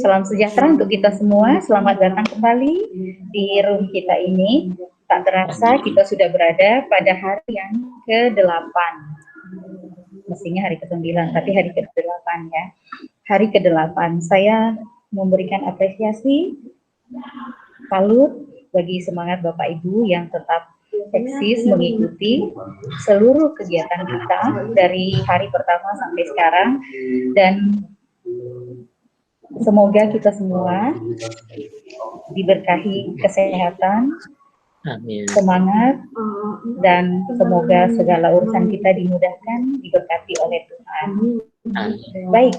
Salam sejahtera untuk kita semua. Selamat datang kembali di room kita ini. Tak terasa kita sudah berada pada hari yang ke-8. Mestinya hari ke-9, tapi hari ke-8 ya. Hari ke-8. Saya memberikan apresiasi, salut bagi semangat Bapak Ibu yang tetap eksis mengikuti seluruh kegiatan kita dari hari pertama sampai sekarang, dan semoga kita semua diberkahi kesehatan, amin, semangat, dan semoga segala urusan kita dimudahkan, diberkati oleh Tuhan. amin. Baik,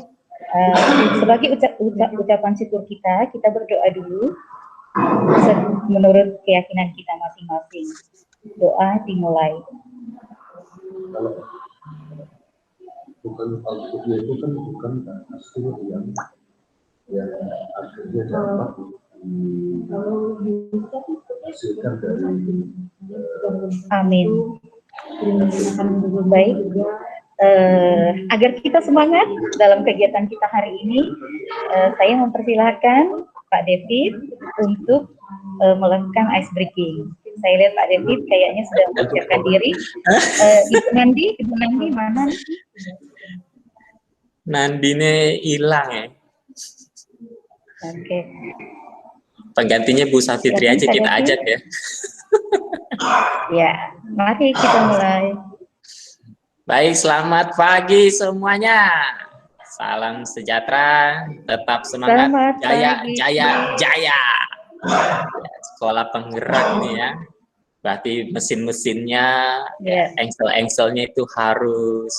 sebagai ucapan syukur kita berdoa dulu menurut keyakinan kita masing-masing. Doa dimulai. Bukan outputnya itu kan bukan hasil yang akhirnya dapat dihasilkan dari amin. Baik, agar kita semangat dalam kegiatan kita hari ini, saya mempersilahkan Pak David untuk melakukan ice breaking. Saya lihat Pak David kayaknya sudah mempersiapkan diri. Ibu Nandi mana? Nandine hilang ya. Oke. Penggantinya Bu Safitri aja, kita ajak ya. Ya, mari kita mulai. Baik, selamat pagi semuanya. Salam sejahtera, tetap semangat, Selamat jaya, pagi. jaya, jaya. Sekolah penggerak nih ya. Berarti mesin-mesinnya, engsel-engselnya itu harus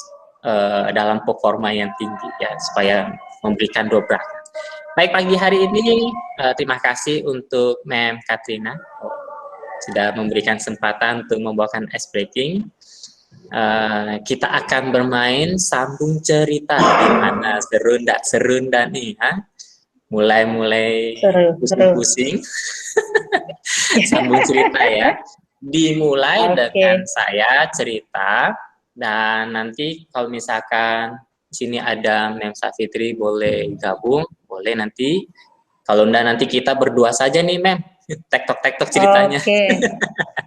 dalam performa yang tinggi ya, supaya memberikan dobrakan. Baik, pagi hari ini terima kasih untuk Mem Katrina sudah memberikan kesempatan untuk membawakan ice breaking. Kita akan bermain sambung cerita, di mana serunda nih, mulai pusing-pusing. Sambung cerita ya. Dimulai dengan saya cerita, dan nanti kalau misalkan di sini ada Mem Safitri boleh gabung, boleh nanti. Kalau enggak nanti kita berdua saja nih Mem, tektok ceritanya. Oke.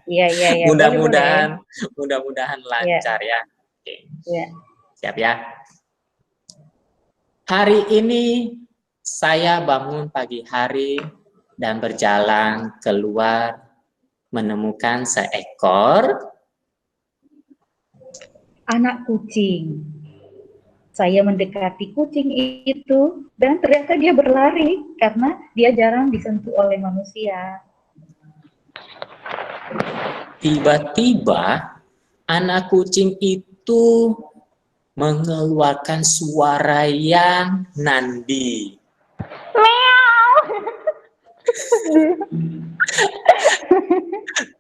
Iya. Mudah-mudahan lancar ya. Oke. Ya. Siap ya. Hari ini saya bangun pagi hari dan berjalan keluar menemukan seekor anak kucing. Saya mendekati kucing itu dan ternyata dia berlari karena dia jarang disentuh oleh manusia. Tiba-tiba anak kucing itu mengeluarkan suara yang nandi. Meow.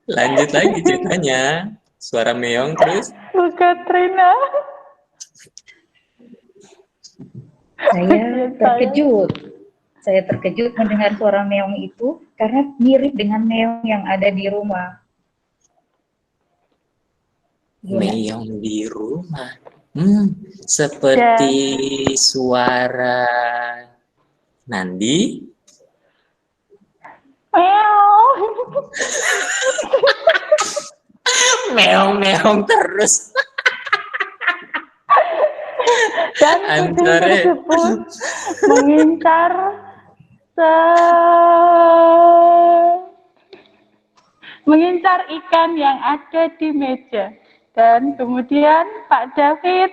Lanjut lagi ceritanya. Suara meong terus. Bu Katrina. Saya terkejut mendengar suara meong itu karena mirip dengan meong yang ada di rumah. Meong di rumah. Seperti suara nandi. Meong terus. Dan kucing tersebut mengincar ikan yang ada di meja. Dan kemudian Pak David,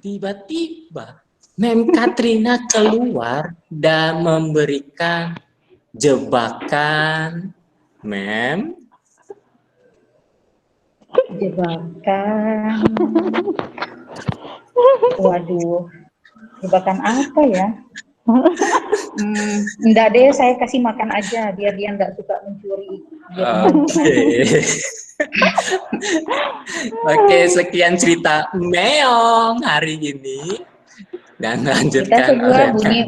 tiba-tiba Mem Katrina keluar dan memberikan jebakan. Mem, jebakan. Waduh, jebakan apa ya? Enggak deh, saya kasih makan aja biar dia enggak suka mencuri. Oke, sekian cerita meong hari ini, dan lanjutkan kita sebuah bunyi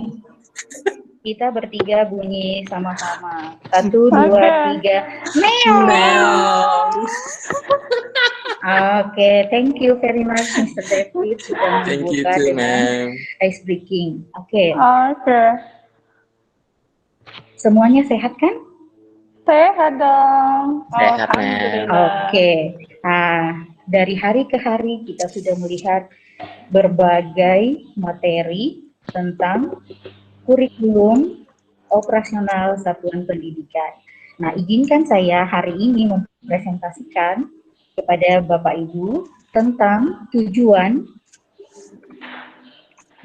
Kita bertiga bunyi sama-sama. 1, 2, 3. Meow. Oke, thank you very much, Mr. David, sudah Thank you membuka too, dengan ma'am. ice breaking. Oke, Oke. semuanya sehat kan? Sehat dong. Sehat, ma'am. Alhamdulillah. Oke, nah, dari hari ke hari kita sudah melihat berbagai materi tentang kurikulum operasional satuan pendidikan. Nah, izinkan saya hari ini mempresentasikan kepada Bapak Ibu tentang tujuan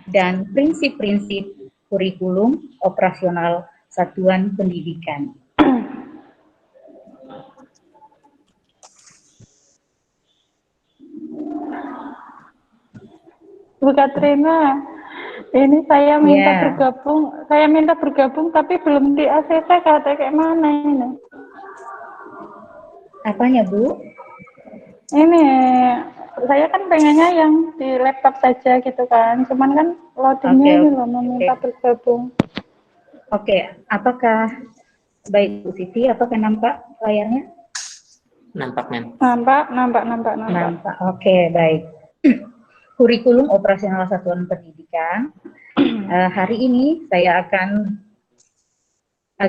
dan prinsip-prinsip kurikulum operasional satuan pendidikan. Bu Katrina, ini saya minta bergabung, tapi belum di ACC, katanya kayak mana ini? Apanya, Bu? Ini, saya kan pengennya yang di laptop saja gitu kan, cuman kan loadingnya ini loh, meminta bergabung. Oke, apakah baik Bu Siti, apakah nampak layarnya? Nampak, ma'am. Nampak. Oke, baik. Kurikulum operasional satuan pendidikan. Hari ini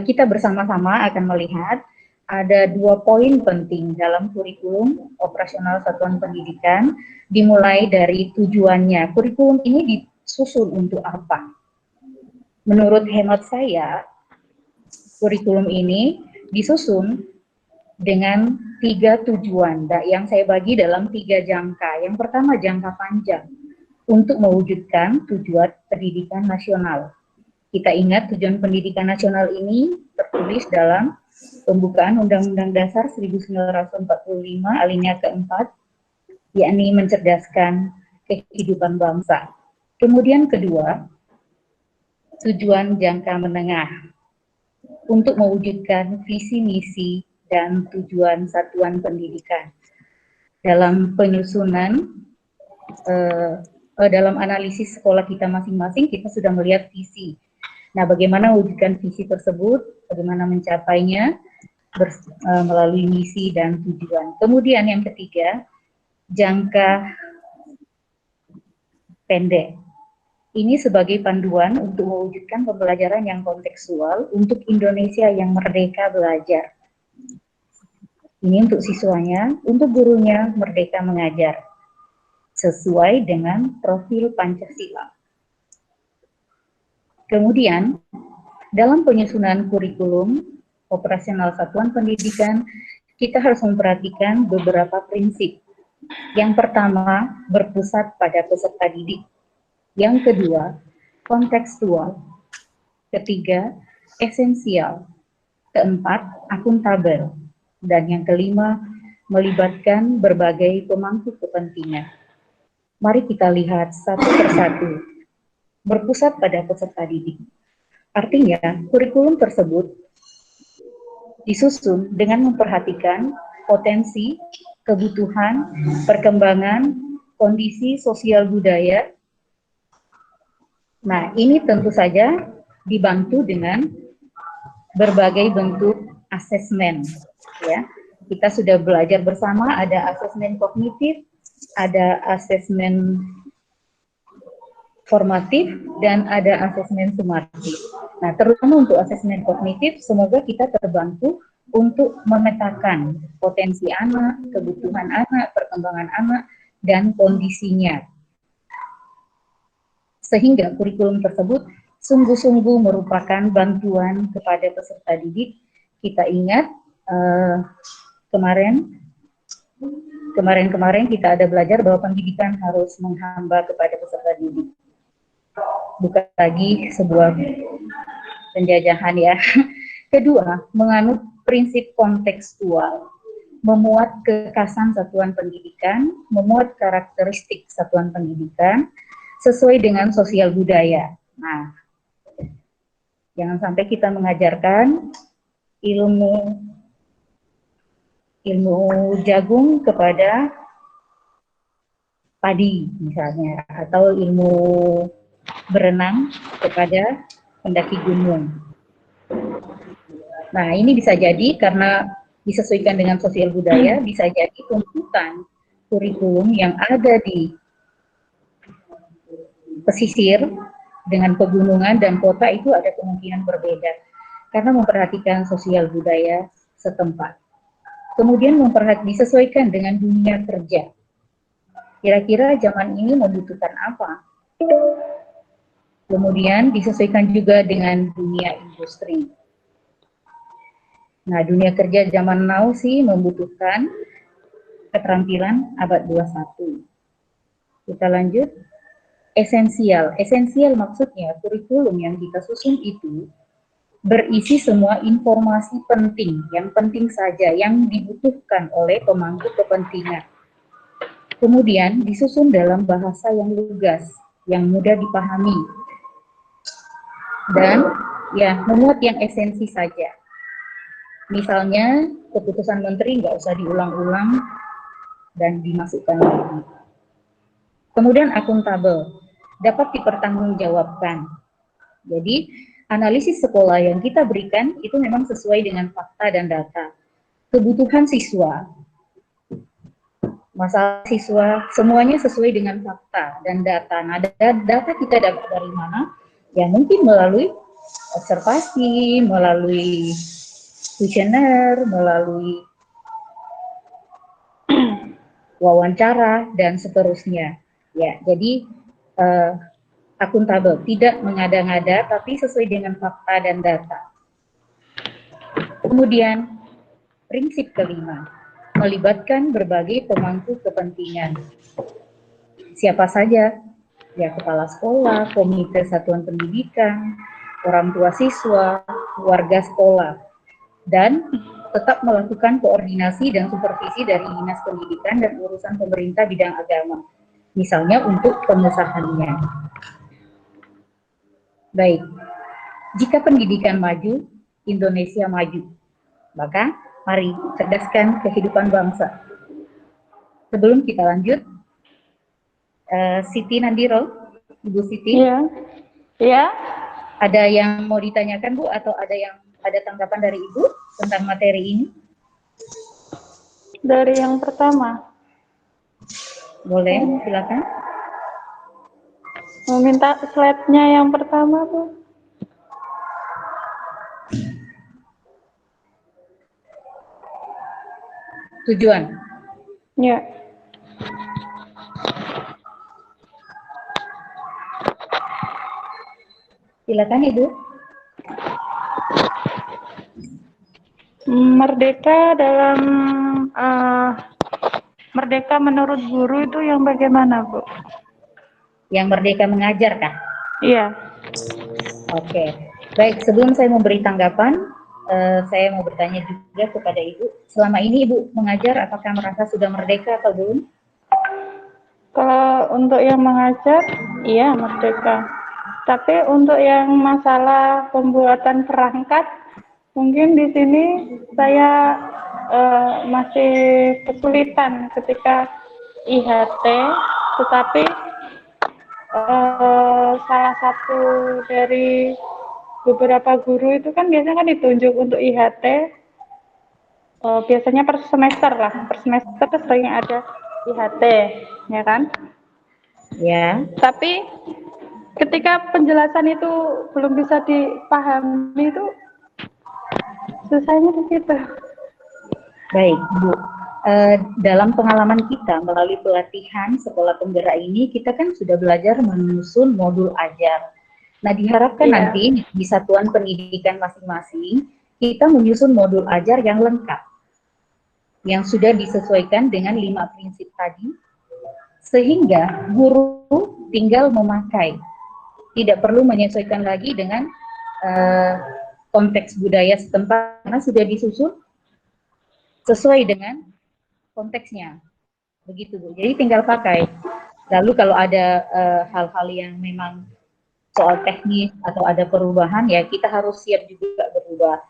kita bersama-sama akan melihat ada 2 poin penting dalam kurikulum operasional satuan pendidikan, dimulai dari tujuannya. Kurikulum ini disusun untuk apa? Menurut hemat saya, kurikulum ini disusun dengan 3 tujuan yang saya bagi dalam 3 jangka. Yang pertama, jangka panjang untuk mewujudkan tujuan pendidikan nasional. Kita ingat tujuan pendidikan nasional ini tertulis dalam pembukaan Undang-Undang Dasar 1945 alinea keempat, yakni mencerdaskan kehidupan bangsa. Kemudian kedua, tujuan jangka menengah untuk mewujudkan visi misi dan tujuan satuan pendidikan. Dalam penyusunan, dalam analisis sekolah kita masing-masing, kita sudah melihat visi. Nah, bagaimana mewujudkan visi tersebut, bagaimana mencapainya melalui misi dan tujuan. Kemudian yang ketiga, jangka pendek. Ini sebagai panduan untuk mewujudkan pembelajaran yang kontekstual untuk Indonesia yang merdeka belajar. Ini untuk siswanya, untuk gurunya merdeka mengajar, sesuai dengan profil Pancasila. Kemudian, dalam penyusunan kurikulum operasional satuan pendidikan, kita harus memperhatikan beberapa prinsip. Yang pertama, berpusat pada peserta didik. Yang kedua, kontekstual. Ketiga, esensial. Keempat, akuntabel. Dan yang kelima, melibatkan berbagai pemangku kepentingan. Mari kita lihat satu persatu. Berpusat pada peserta didik. Artinya, kurikulum tersebut disusun dengan memperhatikan potensi, kebutuhan, perkembangan, kondisi sosial budaya. Nah, ini tentu saja dibantu dengan berbagai bentuk asesmen. Ya, kita sudah belajar bersama, ada asesmen kognitif, ada asesmen formatif, dan ada asesmen sumatif. Nah, terutama untuk asesmen kognitif, semoga kita terbantu untuk memetakan potensi anak, kebutuhan anak, perkembangan anak, dan kondisinya. Sehingga kurikulum tersebut sungguh-sungguh merupakan bantuan kepada peserta didik. Kita ingat kemarin kita ada belajar bahwa pendidikan harus menghamba kepada peserta didik. Bukan lagi sebuah penjajahan ya. Kedua, menganut prinsip kontekstual, memuat kekhasan satuan pendidikan, memuat karakteristik satuan pendidikan sesuai dengan sosial budaya. Nah, jangan sampai kita mengajarkan ilmu jagung kepada padi misalnya, atau ilmu berenang kepada mendaki gunung. Nah, ini bisa jadi karena disesuaikan dengan sosial budaya, bisa jadi tuntutan kurikulum yang ada di pesisir dengan pegunungan dan kota itu ada kemungkinan berbeda karena memperhatikan sosial budaya setempat. Kemudian disesuaikan dengan dunia kerja. Kira-kira zaman ini membutuhkan apa? Kemudian disesuaikan juga dengan dunia industri. Nah, dunia kerja zaman now sih membutuhkan keterampilan abad 21. Kita lanjut. Esensial. Esensial maksudnya kurikulum yang kita susun itu berisi semua informasi penting, yang penting saja, yang dibutuhkan oleh pemangku kepentingan. Kemudian disusun dalam bahasa yang lugas, yang mudah dipahami. Dan ya, memuat yang esensi saja. Misalnya, keputusan menteri nggak usah diulang-ulang dan dimasukkan lagi. Kemudian akuntabel, dapat dipertanggungjawabkan. Jadi, analisis sekolah yang kita berikan itu memang sesuai dengan fakta dan data. Kebutuhan siswa, masalah siswa, semuanya sesuai dengan fakta dan data. Nah, data kita dapat dari mana? Ya, mungkin melalui observasi, melalui kuesioner, melalui wawancara, dan seterusnya. Ya, jadi akuntabel, tidak mengada-ngada, tapi sesuai dengan fakta dan data. Kemudian, prinsip kelima, melibatkan berbagai pemangku kepentingan. Siapa saja? Ya, kepala sekolah, komite satuan pendidikan, orang tua siswa, warga sekolah, dan tetap melakukan koordinasi dan supervisi dari Dinas Pendidikan dan urusan pemerintah bidang agama, misalnya untuk pengesahannya. Baik, jika pendidikan maju, Indonesia maju. Maka, mari cerdaskan kehidupan bangsa. Sebelum kita lanjut, Siti Nandiro, Ibu Siti. Iya. Iya. Ada yang mau ditanyakan, Bu, atau ada tanggapan dari Ibu tentang materi ini? Dari yang pertama. Boleh, silakan. Mau minta slide-nya yang pertama, Bu. Tujuan. Ya. Silakan, Ibu. Merdeka dalam merdeka menurut guru itu yang bagaimana, Bu? Yang merdeka mengajar, kah? Iya. Oke. Baik, sebelum saya memberi tanggapan, saya mau bertanya juga kepada Ibu. Selama ini Ibu mengajar, apakah merasa sudah merdeka atau belum? Kalau untuk yang mengajar, iya merdeka. Tapi untuk yang masalah pembuatan perangkat, mungkin di sini saya masih kesulitan ketika IHT, tetapi salah satu dari beberapa guru itu kan biasanya kan ditunjuk untuk IHT, biasanya per semester lah, per semester sering ada IHT, ya kan? Ya. Tapi ketika penjelasan itu belum bisa dipahami itu susahnya di situ. Baik, Bu. Dalam pengalaman kita melalui pelatihan sekolah penggerak ini, kita kan sudah belajar menyusun modul ajar. Nah, diharapkan nanti di satuan pendidikan masing-masing, kita menyusun modul ajar yang lengkap, yang sudah disesuaikan dengan 5 prinsip tadi, sehingga guru tinggal memakai, tidak perlu menyesuaikan lagi dengan konteks budaya setempat, karena sudah disusun sesuai dengan konteksnya, begitu Bu. Jadi tinggal pakai. Lalu kalau ada hal-hal yang memang soal teknis atau ada perubahan, ya kita harus siap juga berubah.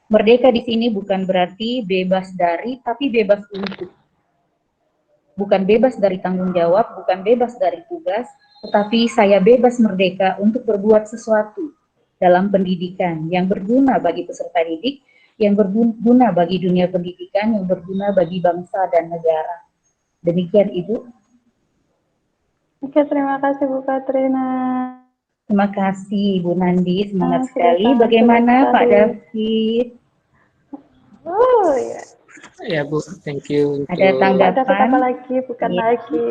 Merdeka di sini bukan berarti bebas dari, tapi bebas untuk. Bukan bebas dari tanggung jawab, bukan bebas dari tugas, tetapi saya bebas merdeka untuk berbuat sesuatu. dalam pendidikan yang berguna bagi peserta didik, yang berguna bagi dunia pendidikan, yang berguna bagi bangsa dan negara. Demikian Ibu. Oke, terima kasih Bu Katrina. Terima kasih Ibu Nandi, semangat sudah sekali. sangat Bagaimana sekali. Pak David? Oh ya. Ya Bu, thank you Ada untuk tanggapan? Ada apa lagi? Bukan Iya. lagi.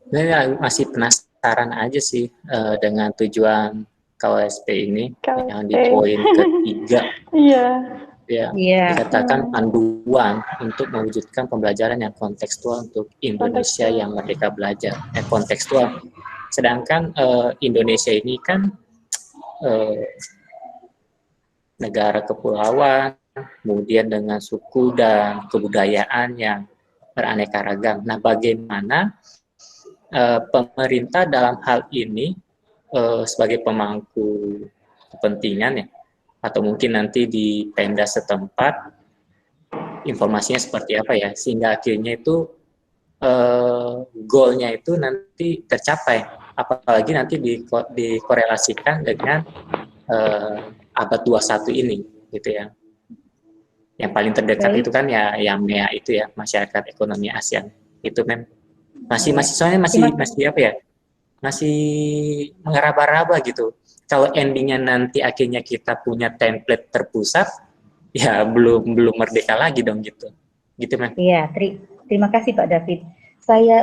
Saya masih penasaran aja sih dengan tujuan KOSP ini yang di poin ketiga. Iya. Ya, Iya. dikatakan panduan untuk mewujudkan pembelajaran yang kontekstual untuk Indonesia yang merdeka belajar. Kontekstual. Sedangkan Indonesia ini kan negara kepulauan, kemudian dengan suku dan kebudayaan yang beraneka ragam. Nah, bagaimana pemerintah dalam hal ini sebagai pemangku kepentingan ya, atau mungkin nanti di Pemda setempat informasinya seperti apa ya, sehingga akhirnya itu goalnya itu nanti tercapai, apalagi nanti dikorelasikan dengan abad 21 ini gitu ya. Yang paling terdekat itu kan ya yang MEA itu ya, Masyarakat Ekonomi ASEAN. Itu soalnya masih apa ya? Masih mengeraba-raba gitu. Kalau endingnya nanti akhirnya kita punya template terpusat, ya belum merdeka lagi dong gitu. Gitu men. Iya, terima kasih Pak David.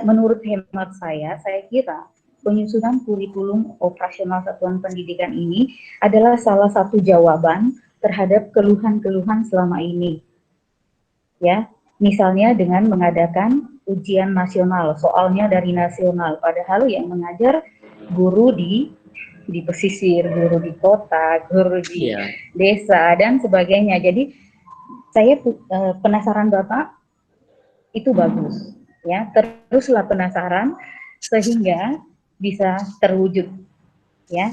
Menurut hemat saya kira penyusunan kurikulum operasional satuan pendidikan ini adalah salah satu jawaban terhadap keluhan-keluhan selama ini. Ya, misalnya dengan mengadakan ujian nasional, soalnya dari nasional, padahal yang mengajar guru di pesisir, guru di kota, guru di desa dan sebagainya. Jadi saya penasaran Bapak itu bagus, ya. Teruslah penasaran sehingga bisa terwujud, ya.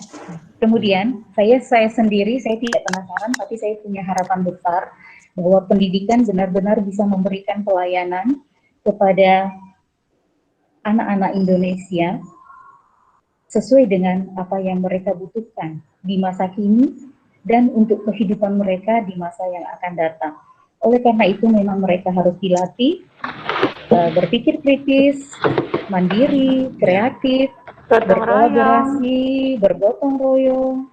Kemudian saya sendiri saya tidak penasaran, tapi saya punya harapan besar bahwa pendidikan benar-benar bisa memberikan pelayanan kepada anak-anak Indonesia sesuai dengan apa yang mereka butuhkan di masa kini dan untuk kehidupan mereka di masa yang akan datang. Oleh karena itu memang mereka harus dilatih berpikir kritis, mandiri, kreatif, berkolaborasi, bergotong royong,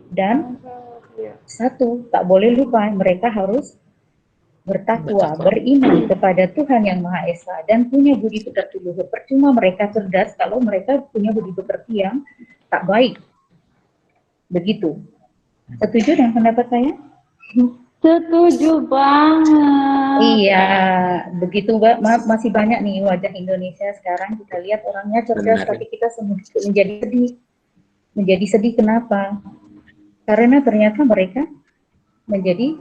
dan satu, tak boleh lupa mereka harus bertakwa, beriman kepada Tuhan Yang Maha Esa dan punya budi pekerti luhur. Percuma mereka cerdas kalau mereka punya budi pekerti yang tak baik. Begitu. Setuju dengan pendapat saya? Setuju banget. Iya, begitu Mbak. Masih banyak nih wajah Indonesia sekarang kita lihat orangnya cerdas, tapi kita menjadi sedih. Menjadi sedih kenapa? Karena ternyata mereka menjadi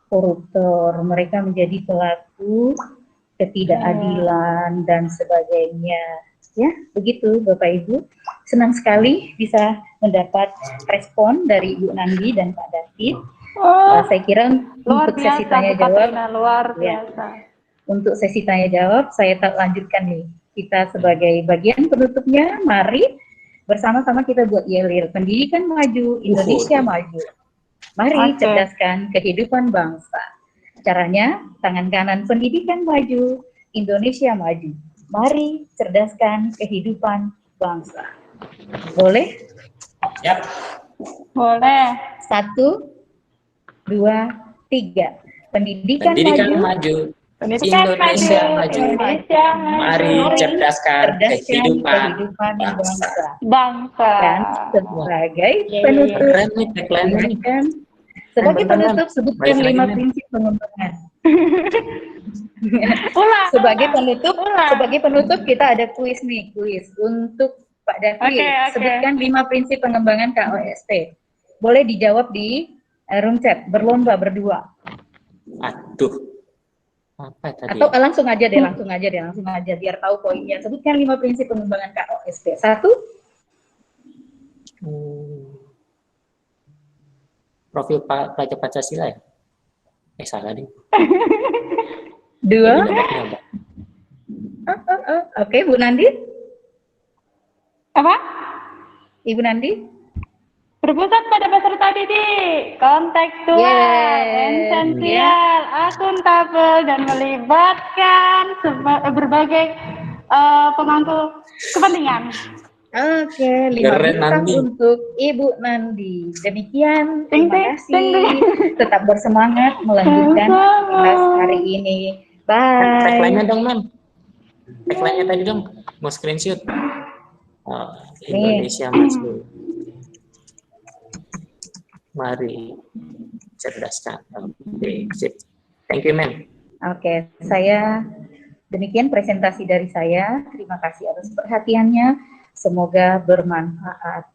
koruptor, mereka menjadi pelaku ketidakadilan dan sebagainya. Ya, begitu Bapak Ibu. Senang sekali bisa mendapat respon dari Ibu Nandi dan Pak David. Saya kira untuk sesi tanya jawab, luar biasa. Untuk sesi tanya jawab saya lanjutkan nih. Kita sebagai bagian penutupnya, mari bersama-sama kita buat yel-yel. Pendidikan maju, Indonesia maju. Mari cerdaskan kehidupan bangsa. Caranya, tangan kanan pendidikan maju, Indonesia maju. Mari cerdaskan kehidupan bangsa. Boleh? Yap. Boleh. 1, 2, 3. Pendidikan maju. Indonesia maju. Mari cerdaskan kehidupan bangsa. Dan sebagai penutup, sebutkan 5 prinsip pengembangan. Sebagai penutup kita ada kuis untuk Pak David. Sebutkan 5 prinsip pengembangan KOSP. Boleh dijawab di room chat, berlomba berdua. Aduh. Apa tadi? Atau langsung aja deh, biar tahu poinnya. Sebutkan 5 prinsip pengembangan KOSP. 1. Profil pelajar Pancasila ya? Salah deh. 2. Oke, Bu Nandi. Apa? Ibu Nandi. Berpusat pada peserta didik, kontekstual, esensial, akuntabel, dan melibatkan berbagai pemangku kepentingan. Oke, 5 Keren, bintang Nandi. untuk Ibu Nandi. Demikian, Ting, terima ting, kasih. Tetap bersemangat melanjutkan kelas hari ini. Bye. Tagline-nya dong, Mem. Tagline-nya tadi dong. Mau screenshot. Oh, Indonesia Maju. Mari cerdaskan. Oke, sip. Thank you, Mem. Oke, demikian presentasi dari saya. Terima kasih atas perhatiannya. Semoga bermanfaat.